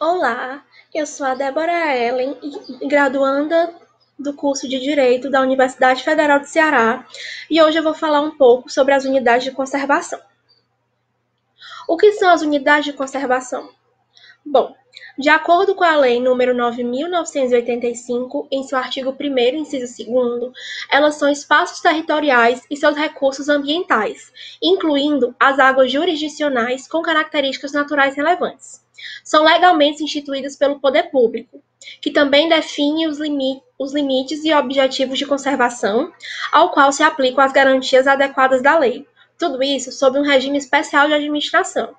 Olá, eu sou a Débora Ellen, graduanda do curso de Direito da Universidade Federal do Ceará, e hoje eu vou falar um pouco sobre as unidades de conservação. O que são as unidades de conservação? Bom, de acordo com a Lei nº 9.985, em seu artigo 1º, inciso 2º, elas são espaços territoriais e seus recursos ambientais, incluindo as águas jurisdicionais com características naturais relevantes. São legalmente instituídas pelo poder público, que também define os limites e objetivos de conservação, ao qual se aplicam as garantias adequadas da lei. Tudo isso sob um regime especial de administração.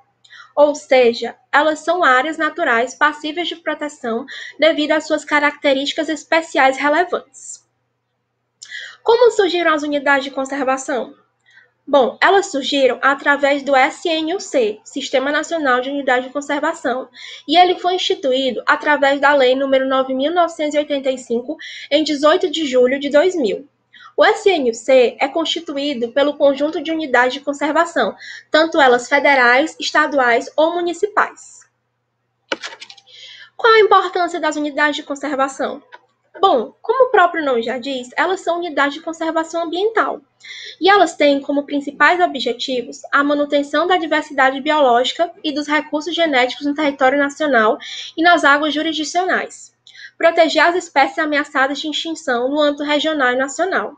Ou seja, elas são áreas naturais passíveis de proteção devido às suas características especiais relevantes. Como surgiram as unidades de conservação? Bom, elas surgiram através do SNUC, Sistema Nacional de Unidade de Conservação, e ele foi instituído através da Lei nº 9.985, em 18 de julho de 2000. O SNUC é constituído pelo conjunto de unidades de conservação, tanto elas federais, estaduais ou municipais. Qual a importância das unidades de conservação? Bom, como o próprio nome já diz, elas são unidades de conservação ambiental. E elas têm como principais objetivos a manutenção da diversidade biológica e dos recursos genéticos no território nacional e nas águas jurisdicionais. Proteger as espécies ameaçadas de extinção no âmbito regional e nacional.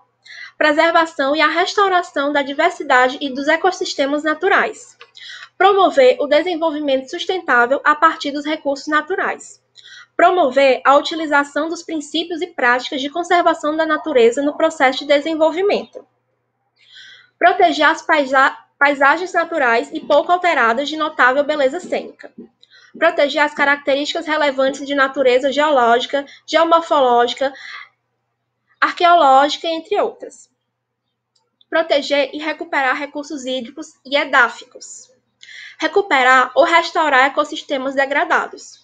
Preservação e a restauração da diversidade e dos ecossistemas naturais. Promover o desenvolvimento sustentável a partir dos recursos naturais. Promover a utilização dos princípios e práticas de conservação da natureza no processo de desenvolvimento. Proteger as paisagens naturais e pouco alteradas de notável beleza cênica. Proteger as características relevantes de natureza geológica, geomorfológica, arqueológica, entre outras. Proteger e recuperar recursos hídricos e edáficos. Recuperar ou restaurar ecossistemas degradados.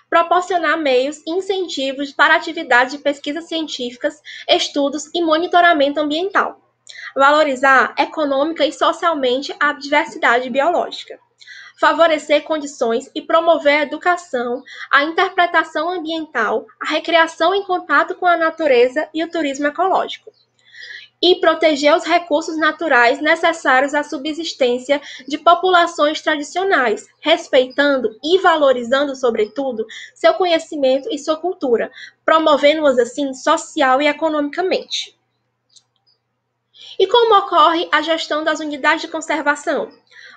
Proporcionar meios e incentivos para atividades de pesquisas científicas, estudos e monitoramento ambiental. Valorizar econômica e socialmente a diversidade biológica. Favorecer condições e promover a educação, a interpretação ambiental, a recreação em contato com a natureza e o turismo ecológico. E proteger os recursos naturais necessários à subsistência de populações tradicionais, respeitando e valorizando, sobretudo, seu conhecimento e sua cultura, promovendo-as assim social e economicamente. E como ocorre a gestão das unidades de conservação?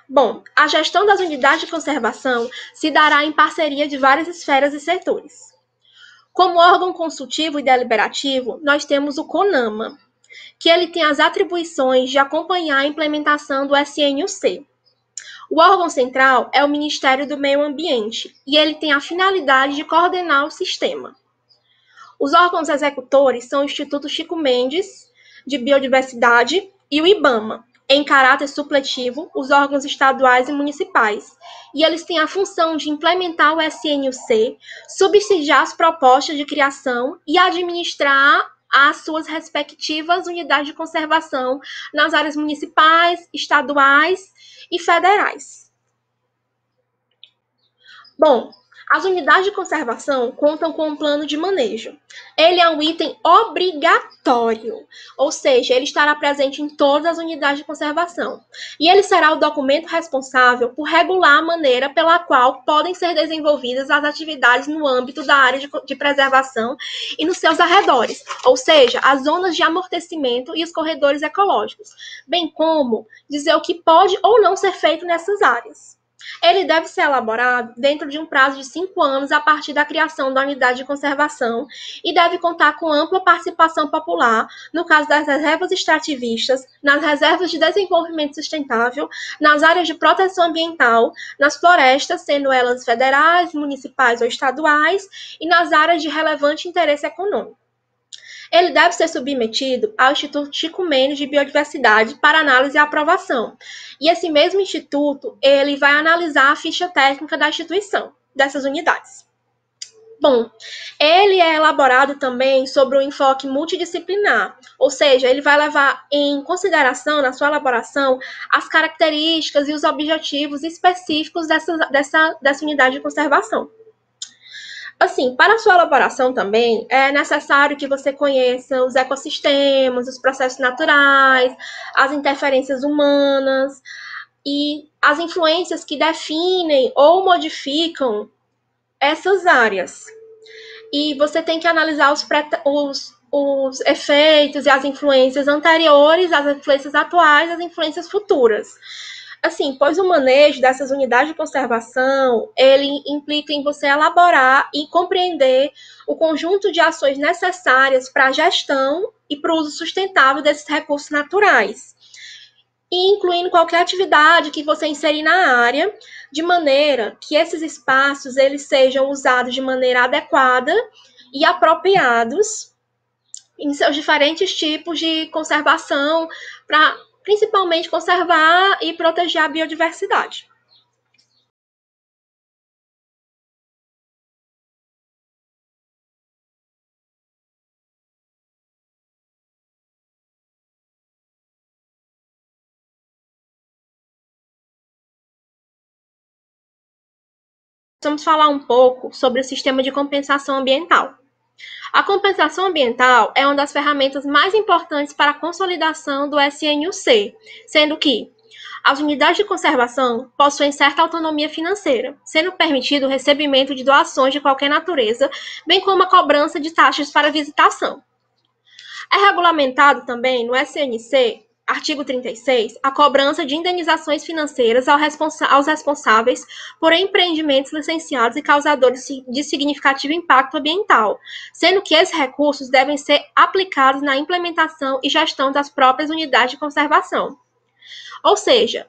Bom, a gestão das unidades de conservação se dará em parceria de várias esferas e setores. Como órgão consultivo e deliberativo, nós temos o CONAMA, que ele tem as atribuições de acompanhar a implementação do SNUC. O órgão central é o Ministério do Meio Ambiente, e ele tem a finalidade de coordenar o sistema. Os órgãos executores são o Instituto Chico Mendes, de Biodiversidade, e o IBAMA, em caráter supletivo, os órgãos estaduais e municipais. E eles têm a função de implementar o SNUC, subsidiar as propostas de criação e administrar as suas respectivas unidades de conservação nas áreas municipais, estaduais e federais. Bom, as unidades de conservação contam com um plano de manejo. Ele é um item obrigatório, ou seja, ele estará presente em todas as unidades de conservação. E ele será o documento responsável por regular a maneira pela qual podem ser desenvolvidas as atividades no âmbito da área de preservação e nos seus arredores, ou seja, as zonas de amortecimento e os corredores ecológicos, bem como dizer o que pode ou não ser feito nessas áreas. Ele deve ser elaborado dentro de um prazo de 5 anos a partir da criação da unidade de conservação e deve contar com ampla participação popular, no caso das reservas extrativistas, nas reservas de desenvolvimento sustentável, nas áreas de proteção ambiental, nas florestas, sendo elas federais, municipais ou estaduais, e nas áreas de relevante interesse econômico. Ele deve ser submetido ao Instituto Chico Mendes de Biodiversidade para análise e aprovação. E esse mesmo instituto, ele vai analisar a ficha técnica da instituição, dessas unidades. Bom, ele é elaborado também sobre um enfoque multidisciplinar, ou seja, ele vai levar em consideração, na sua elaboração, as características e os objetivos específicos dessa unidade de conservação. Assim, para sua elaboração também, é necessário que você conheça os ecossistemas, os processos naturais, as interferências humanas e as influências que definem ou modificam essas áreas. E você tem que analisar os efeitos e as influências anteriores, as influências atuais, as influências futuras. Assim, pois o manejo dessas unidades de conservação, ele implica em você elaborar e compreender o conjunto de ações necessárias para a gestão e para o uso sustentável desses recursos naturais, e incluindo qualquer atividade que você inserir na área, de maneira que esses espaços eles sejam usados de maneira adequada e apropriados em seus diferentes tipos de conservação, para principalmente conservar e proteger a biodiversidade. Vamos falar um pouco sobre o sistema de compensação ambiental. A compensação ambiental é uma das ferramentas mais importantes para a consolidação do SNUC, sendo que as unidades de conservação possuem certa autonomia financeira, sendo permitido o recebimento de doações de qualquer natureza, bem como a cobrança de taxas para visitação. É regulamentado também no SNC, artigo 36, a cobrança de indenizações financeiras aos responsáveis por empreendimentos licenciados e causadores de significativo impacto ambiental, sendo que esses recursos devem ser aplicados na implementação e gestão das próprias unidades de conservação. Ou seja,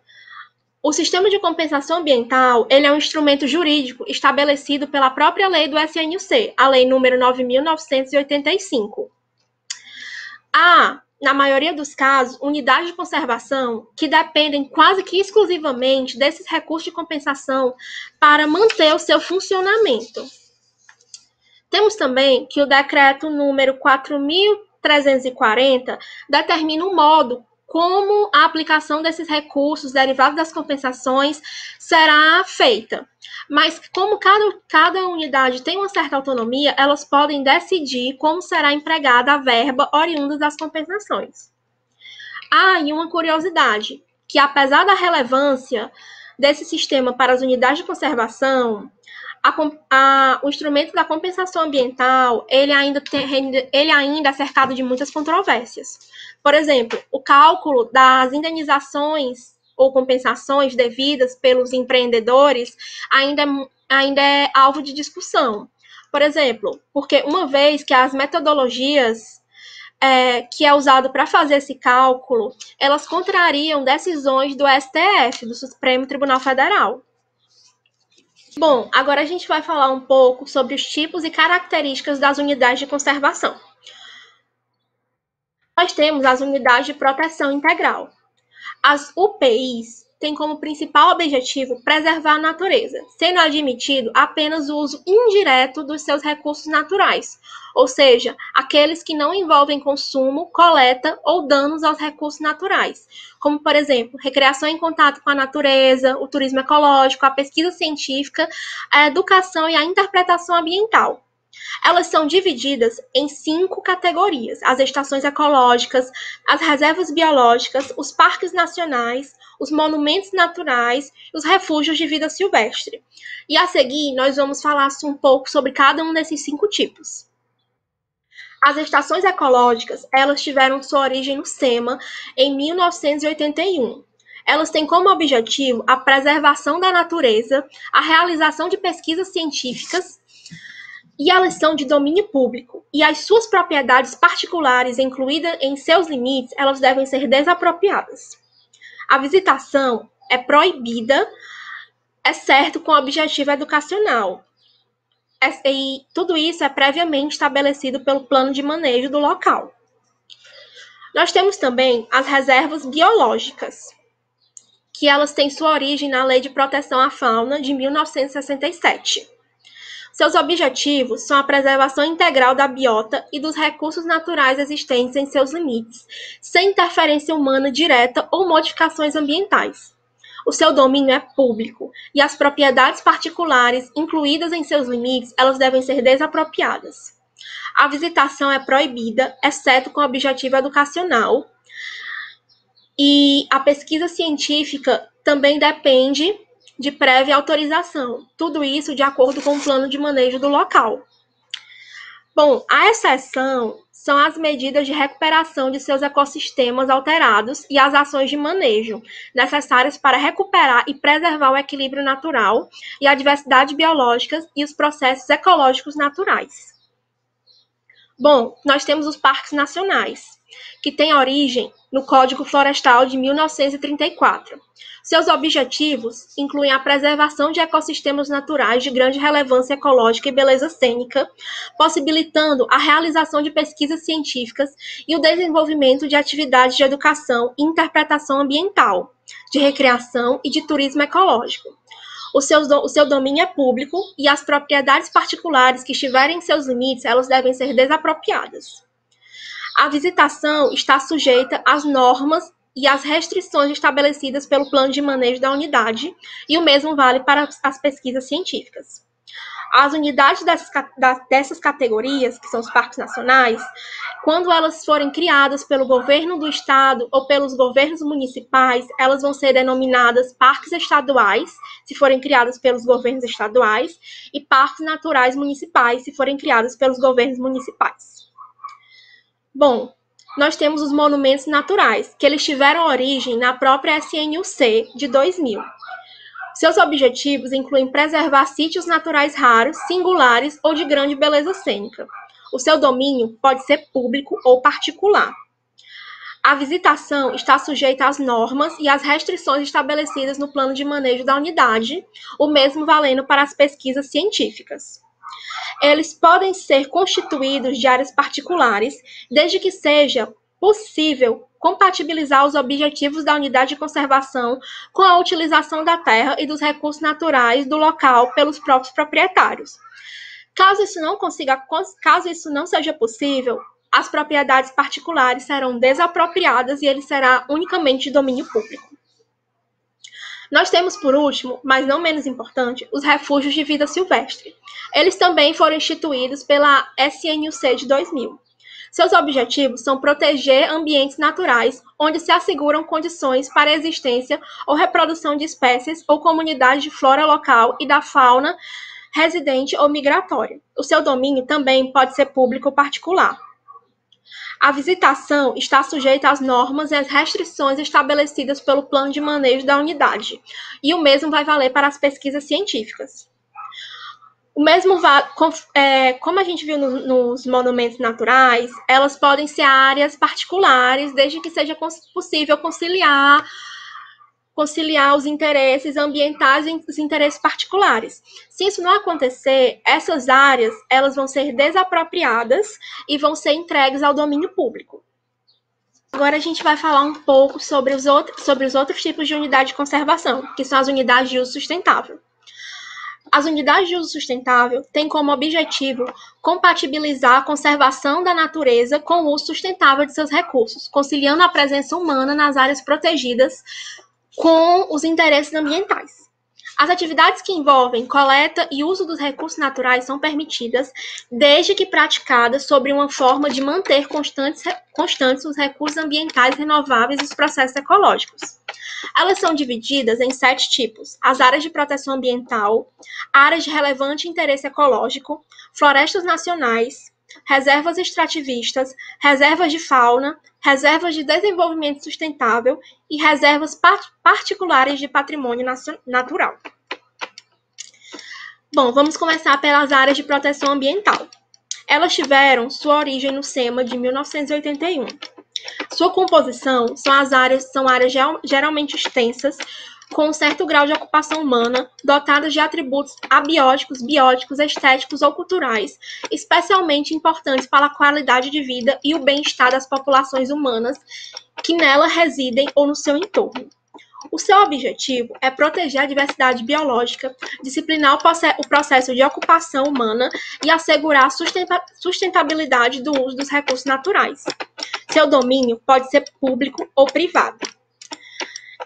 o sistema de compensação ambiental ele é um instrumento jurídico estabelecido pela própria lei do SNUC, a Lei nº 9.985. Há, na maioria dos casos, unidades de conservação que dependem quase que exclusivamente desses recursos de compensação para manter o seu funcionamento. Temos também que o decreto número 4.340 determina o modo como a aplicação desses recursos derivados das compensações será feita. Mas como cada unidade tem uma certa autonomia, elas podem decidir como será empregada a verba oriunda das compensações. E uma curiosidade, que apesar da relevância desse sistema para as unidades de conservação, o instrumento da compensação ambiental, ele ainda é cercado de muitas controvérsias. Por exemplo, o cálculo das indenizações ou compensações devidas pelos empreendedores ainda é alvo de discussão. Por exemplo, porque uma vez que as metodologias que é usado para fazer esse cálculo, elas contrariam decisões do STF, do Supremo Tribunal Federal. Bom, agora a gente vai falar um pouco sobre os tipos e características das unidades de conservação. Nós temos as unidades de proteção integral. As UPIs têm como principal objetivo preservar a natureza, sendo admitido apenas o uso indireto dos seus recursos naturais, ou seja, aqueles que não envolvem consumo, coleta ou danos aos recursos naturais, como, por exemplo, recreação em contato com a natureza, o turismo ecológico, a pesquisa científica, a educação e a interpretação ambiental. Elas são divididas em 5 categorias: as estações ecológicas, as reservas biológicas, os parques nacionais, os monumentos naturais e os refúgios de vida silvestre. E a seguir, nós vamos falar um pouco sobre cada um desses 5 tipos. As estações ecológicas, elas tiveram sua origem no SEMA em 1981. Elas têm como objetivo a preservação da natureza, a realização de pesquisas científicas, e elas são de domínio público, e as suas propriedades particulares, incluídas em seus limites, elas devem ser desapropriadas. A visitação é proibida, exceto com objetivo educacional. E tudo isso é previamente estabelecido pelo plano de manejo do local. Nós temos também as reservas biológicas, que elas têm sua origem na Lei de Proteção à Fauna de 1967. Seus objetivos são a preservação integral da biota e dos recursos naturais existentes em seus limites, sem interferência humana direta ou modificações ambientais. O seu domínio é público e as propriedades particulares incluídas em seus limites, elas devem ser desapropriadas. A visitação é proibida, exceto com objetivo educacional. E a pesquisa científica também depende de prévia autorização. Tudo isso de acordo com o plano de manejo do local. Bom, a exceção são as medidas de recuperação de seus ecossistemas alterados e as ações de manejo necessárias para recuperar e preservar o equilíbrio natural e a diversidade biológica e os processos ecológicos naturais. Bom, nós temos os parques nacionais, que têm origem no Código Florestal de 1934. Seus objetivos incluem a preservação de ecossistemas naturais de grande relevância ecológica e beleza cênica, possibilitando a realização de pesquisas científicas e o desenvolvimento de atividades de educação e interpretação ambiental, de recreação e de turismo ecológico. O seu domínio é público e as propriedades particulares que estiverem em seus limites, elas devem ser desapropriadas. A visitação está sujeita às normas e às restrições estabelecidas pelo plano de manejo da unidade, e o mesmo vale para as pesquisas científicas. As unidades dessas categorias, que são os parques nacionais, quando elas forem criadas pelo governo do estado ou pelos governos municipais, elas vão ser denominadas parques estaduais, se forem criadas pelos governos estaduais, e parques naturais municipais, se forem criados pelos governos municipais. Bom, nós temos os monumentos naturais, que eles tiveram origem na própria SNUC de 2000. Seus objetivos incluem preservar sítios naturais raros, singulares ou de grande beleza cênica. O seu domínio pode ser público ou particular. A visitação está sujeita às normas e às restrições estabelecidas no plano de manejo da unidade, o mesmo valendo para as pesquisas científicas. Eles podem ser constituídos de áreas particulares, desde que seja possível compatibilizar os objetivos da unidade de conservação com a utilização da terra e dos recursos naturais do local pelos próprios proprietários. Caso isso não seja possível, as propriedades particulares serão desapropriadas e ele será unicamente de domínio público. Nós temos, por último, mas não menos importante, os refúgios de vida silvestre. Eles também foram instituídos pela SNUC de 2000. Seus objetivos são proteger ambientes naturais onde se asseguram condições para a existência ou reprodução de espécies ou comunidades de flora local e da fauna residente ou migratória. O seu domínio também pode ser público ou particular. A visitação está sujeita às normas e às restrições estabelecidas pelo plano de manejo da unidade, e o mesmo vai valer para as pesquisas científicas. O mesmo como a gente viu nos monumentos naturais, elas podem ser áreas particulares, desde que seja possível conciliar os interesses ambientais e os interesses particulares. Se isso não acontecer, essas áreas elas vão ser desapropriadas e vão ser entregues ao domínio público. Agora a gente vai falar um pouco sobre os outros tipos de unidade de conservação, que são as unidades de uso sustentável. As unidades de uso sustentável têm como objetivo compatibilizar a conservação da natureza com o uso sustentável de seus recursos, conciliando a presença humana nas áreas protegidas com os interesses ambientais. As atividades que envolvem coleta e uso dos recursos naturais são permitidas, desde que praticadas sobre uma forma de manter constantes os recursos ambientais renováveis e os processos ecológicos. Elas são divididas em 7 tipos: as áreas de proteção ambiental, áreas de relevante interesse ecológico, florestas nacionais, reservas extrativistas, reservas de fauna, reservas de desenvolvimento sustentável e reservas particulares de patrimônio natural. Bom, vamos começar pelas áreas de proteção ambiental. Elas tiveram sua origem no SEMA de 1981. Sua composição são áreas geralmente extensas, com um certo grau de ocupação humana, dotadas de atributos abióticos, bióticos, estéticos ou culturais, especialmente importantes para a qualidade de vida e o bem-estar das populações humanas que nela residem ou no seu entorno. O seu objetivo é proteger a diversidade biológica, disciplinar o processo de ocupação humana e assegurar a sustentabilidade do uso dos recursos naturais. Seu domínio pode ser público ou privado.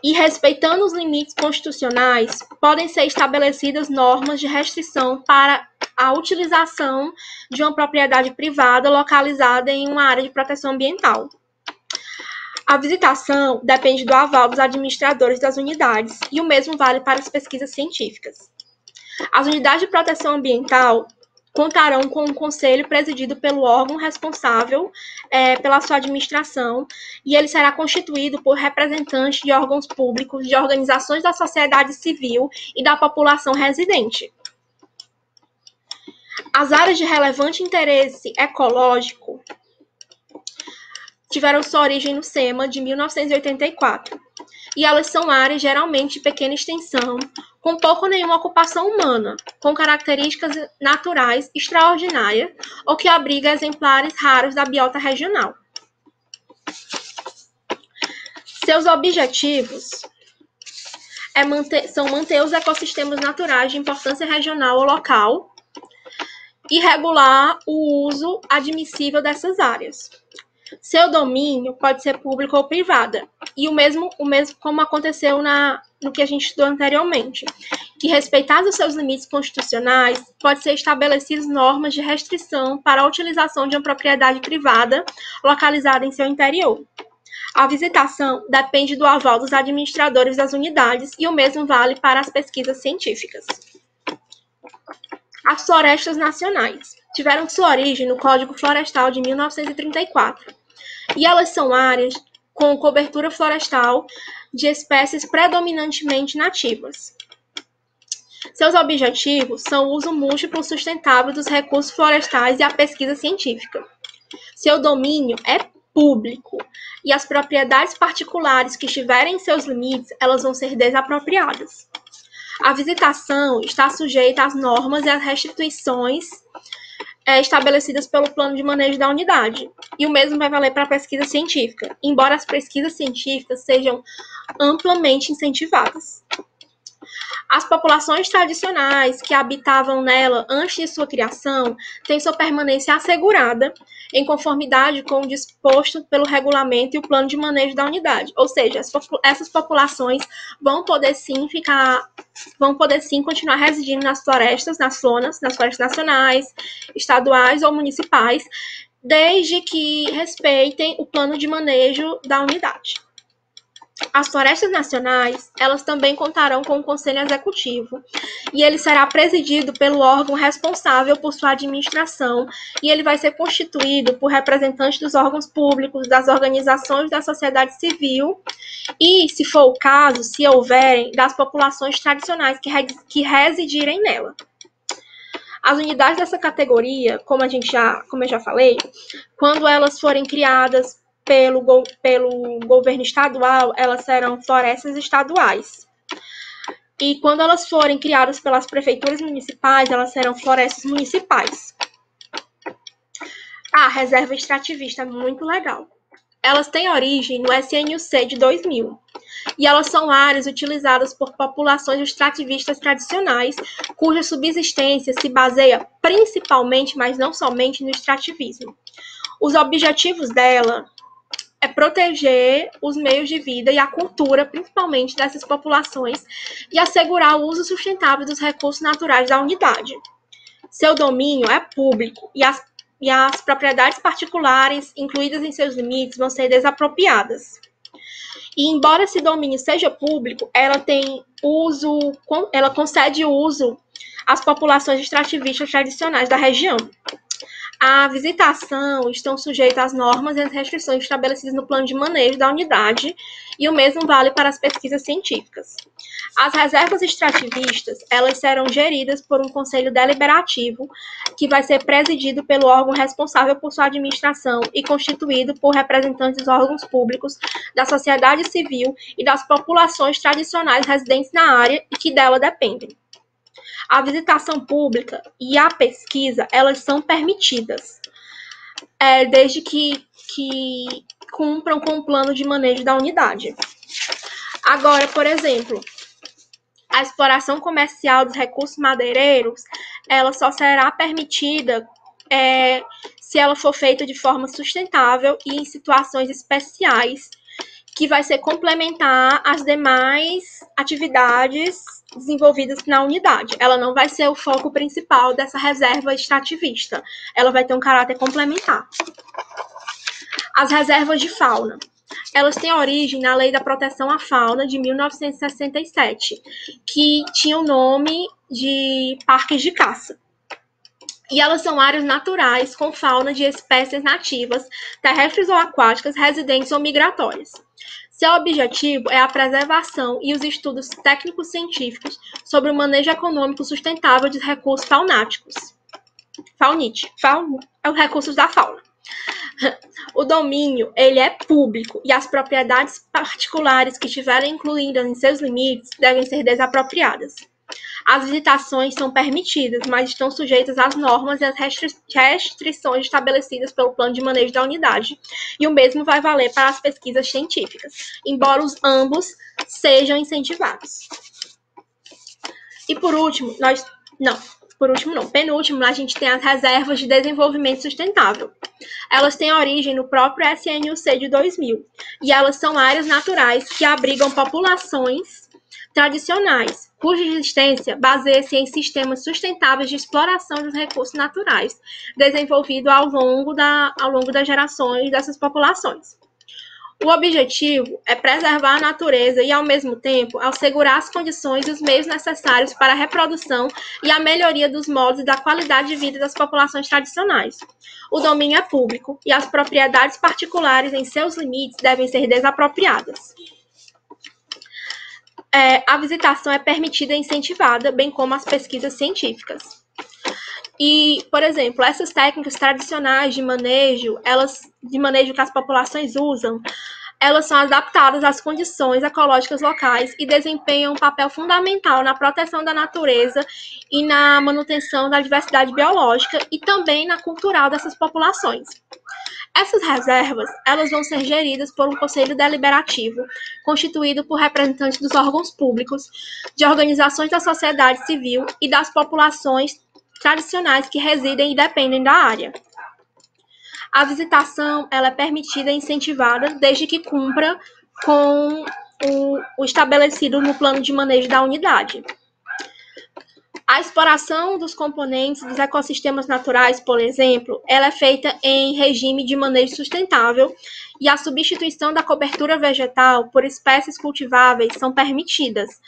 E respeitando os limites constitucionais, podem ser estabelecidas normas de restrição para a utilização de uma propriedade privada localizada em uma área de proteção ambiental. A visitação depende do aval dos administradores das unidades, e o mesmo vale para as pesquisas científicas. As unidades de proteção ambiental contarão com um conselho presidido pelo órgão responsável pela sua administração, e ele será constituído por representantes de órgãos públicos, de organizações da sociedade civil e da população residente. As áreas de relevante interesse ecológico tiveram sua origem no SEMA de 1984, e elas são áreas geralmente de pequena extensão, com pouco ou nenhuma ocupação humana, com características naturais extraordinárias ou que abriga exemplares raros da biota regional. Seus objetivos são manter os ecossistemas naturais de importância regional ou local e regular o uso admissível dessas áreas. Seu domínio pode ser público ou privado, e o mesmo como aconteceu no que a gente estudou anteriormente, que respeitados os seus limites constitucionais, pode ser estabelecidas normas de restrição para a utilização de uma propriedade privada localizada em seu interior. A visitação depende do aval dos administradores das unidades, e o mesmo vale para as pesquisas científicas. As florestas nacionais tiveram sua origem no Código Florestal de 1934, e elas são áreas com cobertura florestal de espécies predominantemente nativas. Seus objetivos são o uso múltiplo sustentável dos recursos florestais e a pesquisa científica. Seu domínio é público, e as propriedades particulares que estiverem em seus limites, elas vão ser desapropriadas. A visitação está sujeita às normas e às restrições estabelecidas pelo plano de manejo da unidade, e o mesmo vai valer para a pesquisa científica, embora as pesquisas científicas sejam amplamente incentivadas. As populações tradicionais que habitavam nela antes de sua criação têm sua permanência assegurada em conformidade com o disposto pelo regulamento e o plano de manejo da unidade. Ou seja, essas populações vão poder sim continuar residindo nas florestas, nas florestas nacionais, estaduais ou municipais, desde que respeitem o plano de manejo da unidade. As florestas nacionais, elas também contarão com um conselho executivo, e ele será presidido pelo órgão responsável por sua administração, e ele vai ser constituído por representantes dos órgãos públicos, das organizações da sociedade civil e, se for o caso, se houverem, das populações tradicionais que residirem nela. As unidades dessa categoria, como eu já falei, quando elas forem criadas pelo governo estadual, elas serão florestas estaduais. E quando elas forem criadas pelas prefeituras municipais, elas serão florestas municipais. A reserva extrativista é muito legal. Elas têm origem no SNUC de 2000. E elas são áreas utilizadas por populações extrativistas tradicionais, cuja subsistência se baseia principalmente, mas não somente, no extrativismo. Os objetivos dela é proteger os meios de vida e a cultura, principalmente dessas populações, e assegurar o uso sustentável dos recursos naturais da unidade. Seu domínio é público, e as propriedades particulares incluídas em seus limites vão ser desapropriadas. E embora esse domínio seja público, ela concede uso às populações extrativistas tradicionais da região. A visitação estão sujeitas às normas e às restrições estabelecidas no plano de manejo da unidade, e o mesmo vale para as pesquisas científicas. As reservas extrativistas, elas serão geridas por um conselho deliberativo, que vai ser presidido pelo órgão responsável por sua administração e constituído por representantes dos órgãos públicos, da sociedade civil e das populações tradicionais residentes na área e que dela dependem. A visitação pública e a pesquisa, elas são permitidas, desde que cumpram com o plano de manejo da unidade. Agora, por exemplo, a exploração comercial dos recursos madeireiros, ela só será permitida se ela for feita de forma sustentável e em situações especiais, que vai ser complementar às demais atividades desenvolvidas na unidade. Ela não vai ser o foco principal dessa reserva extrativista. Ela vai ter um caráter complementar. As reservas de fauna. Elas têm origem na Lei da Proteção à Fauna de 1967, que tinha o nome de parques de caça. E elas são áreas naturais com fauna de espécies nativas, terrestres ou aquáticas, residentes ou migratórias. Seu objetivo é a preservação e os estudos técnicos científicos sobre o manejo econômico sustentável de recursos faunáticos. Recursos da fauna. O domínio, ele é público e as propriedades particulares que estiverem incluídas em seus limites devem ser desapropriadas. As visitações são permitidas, mas estão sujeitas às normas e às restrições estabelecidas pelo plano de manejo da unidade. E o mesmo vai valer para as pesquisas científicas, embora ambos sejam incentivados. E penúltimo, a gente tem as reservas de desenvolvimento sustentável. Elas têm origem no próprio SNUC de 2000, e elas são áreas naturais que abrigam populações tradicionais, cuja existência baseia-se em sistemas sustentáveis de exploração dos recursos naturais, desenvolvido ao longo das gerações dessas populações. O objetivo é preservar a natureza e, ao mesmo tempo, assegurar as condições e os meios necessários para a reprodução e a melhoria dos modos e da qualidade de vida das populações tradicionais. O domínio é público e as propriedades particulares em seus limites devem ser desapropriadas. A visitação é permitida e incentivada, bem como as pesquisas científicas. E, por exemplo, essas técnicas tradicionais de manejo que as populações usam, elas são adaptadas às condições ecológicas locais e desempenham um papel fundamental na proteção da natureza e na manutenção da diversidade biológica e também na cultural dessas populações. Essas reservas, elas vão ser geridas por um conselho deliberativo, constituído por representantes dos órgãos públicos, de organizações da sociedade civil e das populações tradicionais que residem e dependem da área. A visitação, ela é permitida e incentivada desde que cumpra com o estabelecido no plano de manejo da unidade. A exploração dos componentes dos ecossistemas naturais, por exemplo, ela é feita em regime de manejo sustentável e a substituição da cobertura vegetal por espécies cultiváveis são permitidas,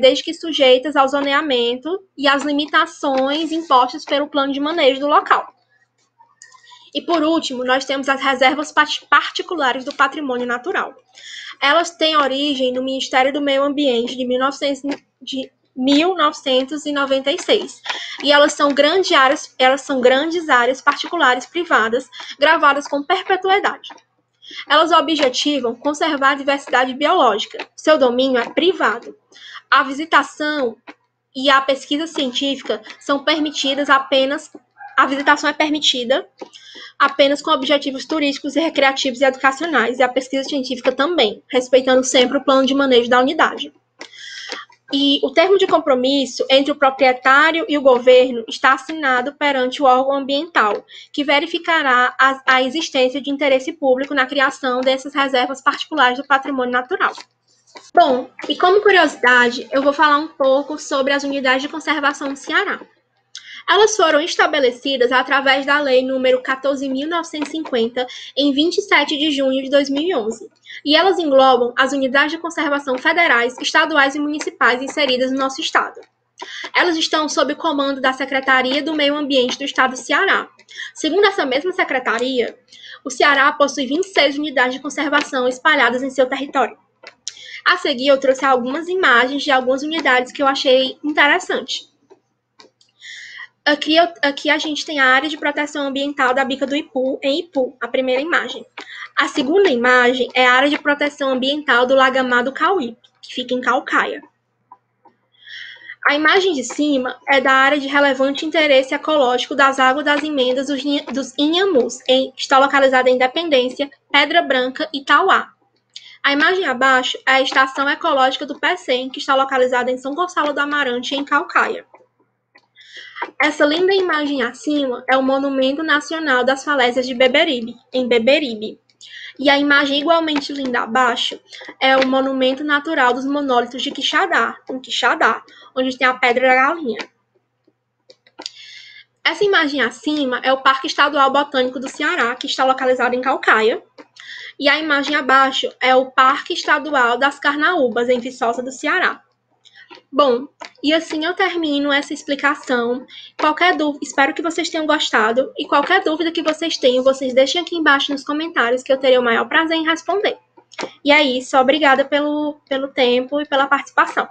desde que sujeitas ao zoneamento e às limitações impostas pelo plano de manejo do local. E, por último, nós temos as reservas particulares do patrimônio natural. Elas têm origem no Ministério do Meio Ambiente de 1996. E elas são grandes áreas particulares privadas, gravadas com perpetuidade. Elas objetivam conservar a diversidade biológica. Seu domínio é privado. A visitação e a pesquisa científica são permitidas apenas. A visitação é permitida apenas com objetivos turísticos e recreativos e educacionais, e a pesquisa científica também, respeitando sempre o plano de manejo da unidade. E o termo de compromisso entre o proprietário e o governo está assinado perante o órgão ambiental, que verificará a existência de interesse público na criação dessas reservas particulares do patrimônio natural. Bom, e como curiosidade, eu vou falar um pouco sobre as unidades de conservação no Ceará. Elas foram estabelecidas através da Lei nº 14.950, em 27 de junho de 2011. E elas englobam as unidades de conservação federais, estaduais e municipais inseridas no nosso estado. Elas estão sob o comando da Secretaria do Meio Ambiente do Estado do Ceará. Segundo essa mesma secretaria, o Ceará possui 26 unidades de conservação espalhadas em seu território. A seguir, eu trouxe algumas imagens de algumas unidades que eu achei interessante. Aqui a gente tem a área de proteção ambiental da Bica do Ipu, em Ipu, a primeira imagem. A segunda imagem é a área de proteção ambiental do Lagamar do Cauí, que fica em Caucaia. A imagem de cima é da área de relevante interesse ecológico das águas das emendas dos Inhamus, que está localizada em Independência, Pedra Branca e Tauá. A imagem abaixo é a estação ecológica do Pecém, que está localizada em São Gonçalo do Amarante, em Caucaia. Essa linda imagem acima é o Monumento Nacional das Falésias de Beberibe, em Beberibe. E a imagem igualmente linda abaixo é o Monumento Natural dos Monólitos de Quixadá, em Quixadá, onde tem a Pedra da Galinha. Essa imagem acima é o Parque Estadual Botânico do Ceará, que está localizado em Caucaia. E a imagem abaixo é o Parque Estadual das Carnaúbas, em Viçosa do Ceará. Bom, e assim eu termino essa explicação. Qualquer dúvida, espero que vocês tenham gostado. E qualquer dúvida que vocês tenham, vocês deixem aqui embaixo nos comentários, que eu terei o maior prazer em responder. E é isso, obrigada pelo tempo e pela participação.